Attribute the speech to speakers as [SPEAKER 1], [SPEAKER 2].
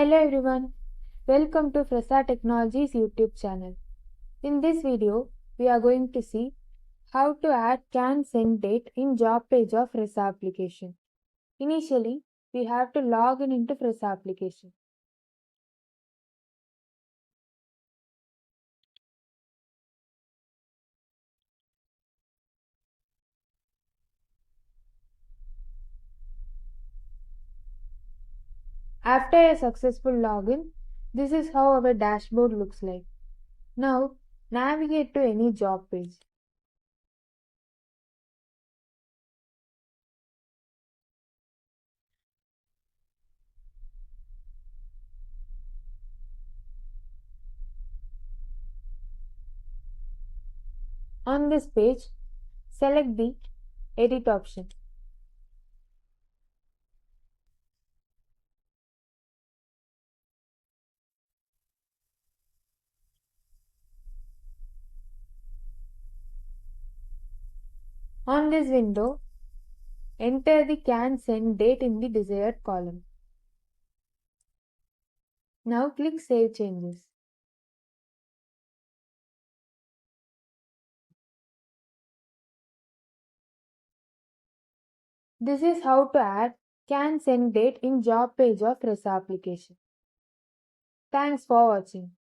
[SPEAKER 1] Hello everyone, welcome to Fresa Technologies YouTube channel. In this video, we are going to see how to add can send date in job page of Fresa application. Initially, we have to log in into Fresa application. After a successful login, this is how our dashboard looks like. Now, navigate to any job page. On this page, select the Edit option. On this window, enter the can send date in the desired column. Now click Save Changes. This is how to add can send date in job page of Fresa application. Thanks for watching.